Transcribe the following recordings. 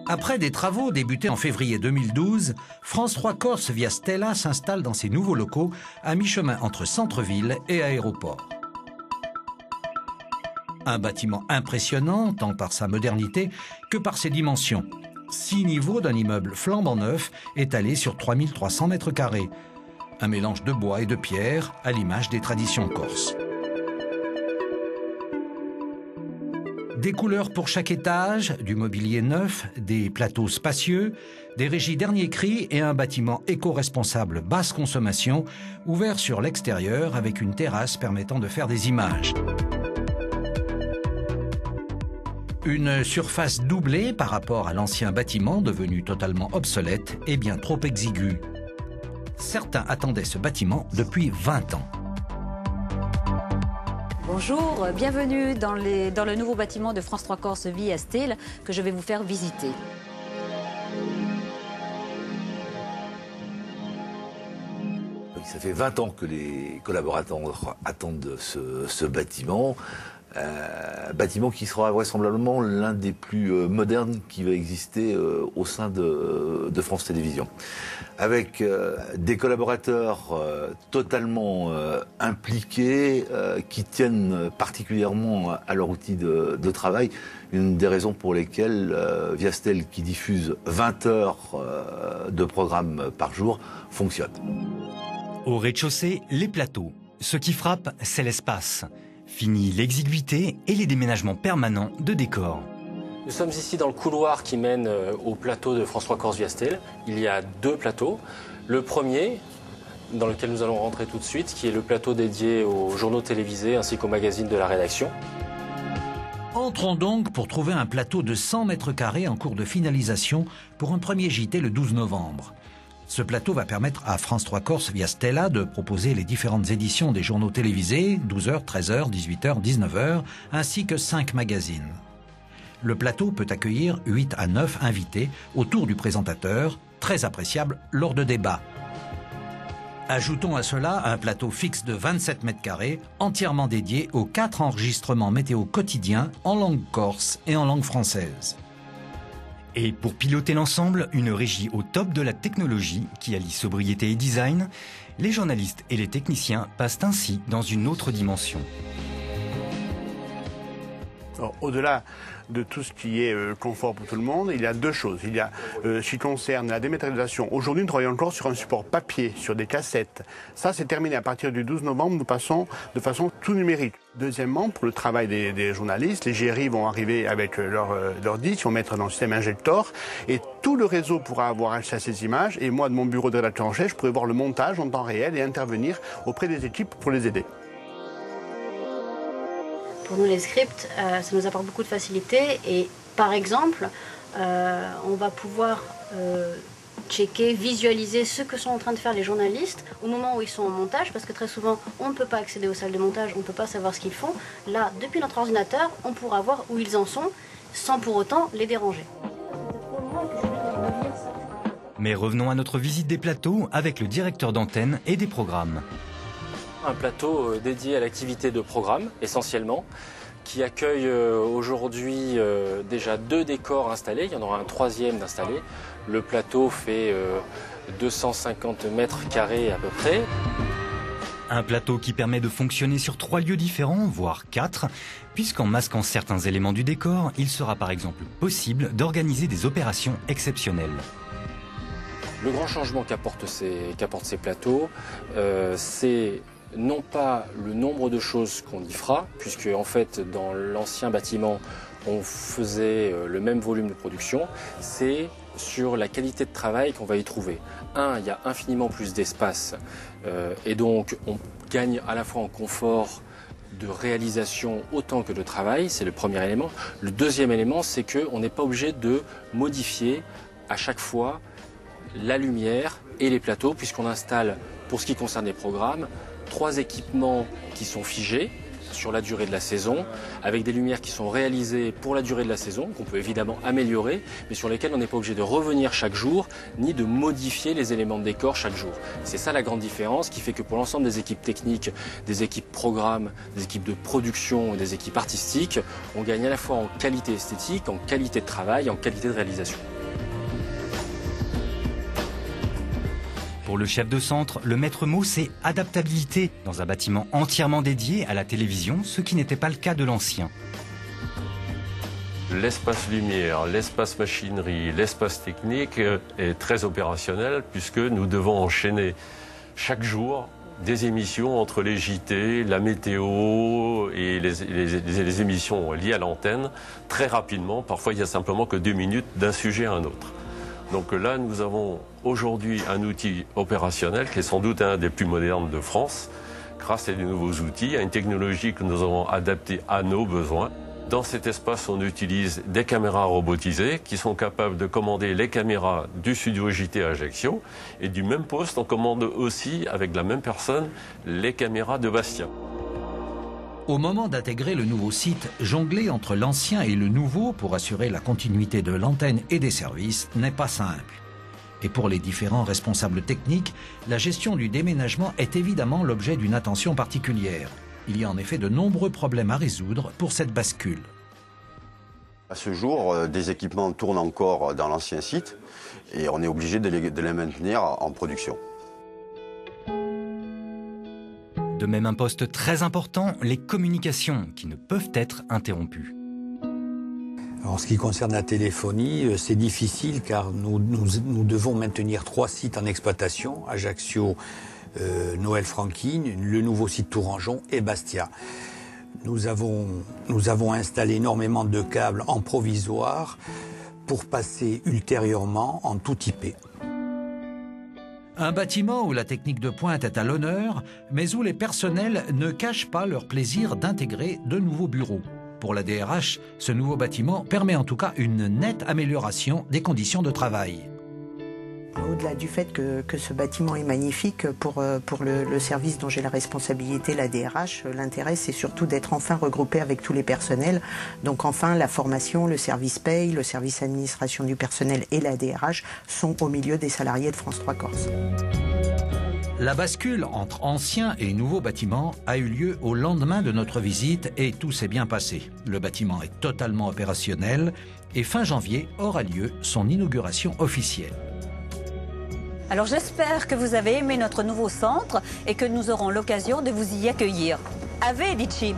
Après des travaux débutés en février 2012, France 3 Corse via Stella s'installe dans ses nouveaux locaux à mi-chemin entre centre-ville et aéroport. Un bâtiment impressionnant tant par sa modernité que par ses dimensions. 6 niveaux d'un immeuble flambant neuf étalé sur 3300 mètres carrés. Un mélange de bois et de pierre à l'image des traditions corses. Des couleurs pour chaque étage, du mobilier neuf, des plateaux spacieux, des régies dernier cri et un bâtiment éco-responsable basse consommation ouvert sur l'extérieur avec une terrasse permettant de faire des images. Une surface doublée par rapport à l'ancien bâtiment devenu totalement obsolète et bien trop exigu. Certains attendaient ce bâtiment depuis 20 ans. Bonjour, bienvenue dans le nouveau bâtiment de France 3 Corse via Stella que je vais vous faire visiter. Ça fait 20 ans que les collaborateurs attendent ce bâtiment. Bâtiment qui sera vraisemblablement l'un des plus modernes qui va exister au sein de France Télévisions. Avec des collaborateurs totalement impliqués, qui tiennent particulièrement à leur outil de travail. Une des raisons pour lesquelles Viastel, qui diffuse 20 heures de programme par jour, fonctionne. Au rez-de-chaussée, les plateaux. Ce qui frappe, c'est l'espace. Fini l'exiguïté et les déménagements permanents de décors. Nous sommes ici dans le couloir qui mène au plateau de France 3 Corse Viastel. Il y a 2 plateaux. Le premier, dans lequel nous allons rentrer tout de suite, qui est le plateau dédié aux journaux télévisés ainsi qu'aux magazines de la rédaction. Entrons donc pour trouver un plateau de 100 mètres carrés en cours de finalisation pour un premier JT le 12 novembre. Ce plateau va permettre à France 3 Corse via Stella de proposer les différentes éditions des journaux télévisés, 12h, 13h, 18h, 19h, ainsi que 5 magazines. Le plateau peut accueillir 8 à 9 invités autour du présentateur, très appréciable lors de débats. Ajoutons à cela un plateau fixe de 27 mètres carrés, entièrement dédié aux 4 enregistrements météo quotidiens en langue corse et en langue française. Et pour piloter l'ensemble, une régie au top de la technologie qui allie sobriété et design, les journalistes et les techniciens passent ainsi dans une autre dimension. Au-delà de tout ce qui est confort pour tout le monde, il y a 2 choses. Il y a ce qui concerne la dématérialisation. Aujourd'hui, nous travaillons encore sur un support papier, sur des cassettes. Ça, c'est terminé. À partir du 12 novembre, nous passons de façon tout numérique. Deuxièmement, pour le travail des journalistes, les GRI vont arriver avec leur disque, ils vont mettre dans le système injector, et tout le réseau pourra avoir accès à ces images. Et moi, de mon bureau de rédacteur en chef, je pourrai voir le montage en temps réel et intervenir auprès des équipes pour les aider. Pour nous, les scripts, ça nous apporte beaucoup de facilité. Et par exemple, on va pouvoir checker, visualiser ce que sont en train de faire les journalistes au moment où ils sont en montage, parce que très souvent, on ne peut pas accéder aux salles de montage, on ne peut pas savoir ce qu'ils font. Là, depuis notre ordinateur, on pourra voir où ils en sont, sans pour autant les déranger. Mais revenons à notre visite des plateaux avec le directeur d'antenne et des programmes. Un plateau dédié à l'activité de programme, essentiellement, qui accueille aujourd'hui déjà 2 décors installés. Il y en aura un 3e d'installé. Le plateau fait 250 mètres carrés à peu près. Un plateau qui permet de fonctionner sur 3 lieux différents, voire 4, puisqu'en masquant certains éléments du décor, il sera par exemple possible d'organiser des opérations exceptionnelles. Le grand changement qu'apportent ces plateaux, c'est non pas le nombre de choses qu'on y fera, puisque en fait dans l'ancien bâtiment on faisait le même volume de production, c'est sur la qualité de travail qu'on va y trouver. Il y a infiniment plus d'espace et donc on gagne à la fois en confort de réalisation autant que de travail, c'est le premier élément. Le deuxième élément, c'est qu'on n'est pas obligé de modifier à chaque fois la lumière et les plateaux, puisqu'on installe, pour ce qui concerne les programmes, 3 équipements qui sont figés sur la durée de la saison, avec des lumières qui sont réalisées pour la durée de la saison, qu'on peut évidemment améliorer, mais sur lesquelles on n'est pas obligé de revenir chaque jour, ni de modifier les éléments de décor chaque jour. C'est ça la grande différence qui fait que pour l'ensemble des équipes techniques, des équipes programmes, des équipes de production et des équipes artistiques, on gagne à la fois en qualité esthétique, en qualité de travail, en qualité de réalisation. Pour le chef de centre, le maître mot, c'est adaptabilité dans un bâtiment entièrement dédié à la télévision, ce qui n'était pas le cas de l'ancien. L'espace lumière, l'espace machinerie, l'espace technique est très opérationnel puisque nous devons enchaîner chaque jour des émissions entre les JT, la météo et les émissions liées à l'antenne très rapidement. Parfois, il n'y a simplement que 2 minutes d'un sujet à un autre. Donc là, nous avons aujourd'hui un outil opérationnel qui est sans doute un des plus modernes de France, grâce à de nouveaux outils, à une technologie que nous avons adaptée à nos besoins. Dans cet espace, on utilise des caméras robotisées qui sont capables de commander les caméras du studio JT à Ajaccio. Et du même poste, on commande aussi, avec la même personne, les caméras de Bastia. Au moment d'intégrer le nouveau site, jongler entre l'ancien et le nouveau pour assurer la continuité de l'antenne et des services n'est pas simple. Et pour les différents responsables techniques, la gestion du déménagement est évidemment l'objet d'une attention particulière. Il y a en effet de nombreux problèmes à résoudre pour cette bascule. À ce jour, des équipements tournent encore dans l'ancien site et on est obligé de les maintenir en production. De même un poste très important, les communications qui ne peuvent être interrompues. En ce qui concerne la téléphonie, c'est difficile car nous devons maintenir 3 sites en exploitation, Ajaccio, Noël-Franquine, le nouveau site Tourangeon et Bastia. Nous avons installé énormément de câbles en provisoire pour passer ultérieurement en tout IP. Un bâtiment où la technique de pointe est à l'honneur, mais où les personnels ne cachent pas leur plaisir d'intégrer de nouveaux bureaux. Pour la DRH, ce nouveau bâtiment permet en tout cas une nette amélioration des conditions de travail. Au-delà du fait que ce bâtiment est magnifique pour le service dont j'ai la responsabilité, la DRH, l'intérêt c'est surtout d'être enfin regroupé avec tous les personnels. Donc enfin la formation, le service paye, le service administration du personnel et la DRH sont au milieu des salariés de France 3 Corse. La bascule entre ancien et nouveau bâtiment a eu lieu au lendemain de notre visite et tout s'est bien passé. Le bâtiment est totalement opérationnel et fin janvier aura lieu son inauguration officielle. Alors j'espère que vous avez aimé notre nouveau centre et que nous aurons l'occasion de vous y accueillir. Ave Dici!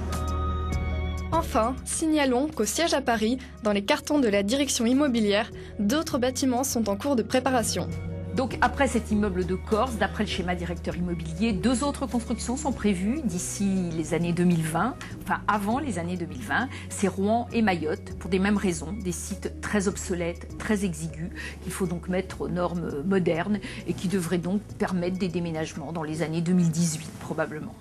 Enfin, signalons qu'au siège à Paris, dans les cartons de la direction immobilière, d'autres bâtiments sont en cours de préparation. Donc après cet immeuble de Corse, d'après le schéma directeur immobilier, 2 autres constructions sont prévues d'ici les années 2020, enfin avant les années 2020, c'est Rouen et Mayotte, pour des mêmes raisons, des sites très obsolètes, très exigus, qu'il faut donc mettre aux normes modernes et qui devraient donc permettre des déménagements dans les années 2018 probablement.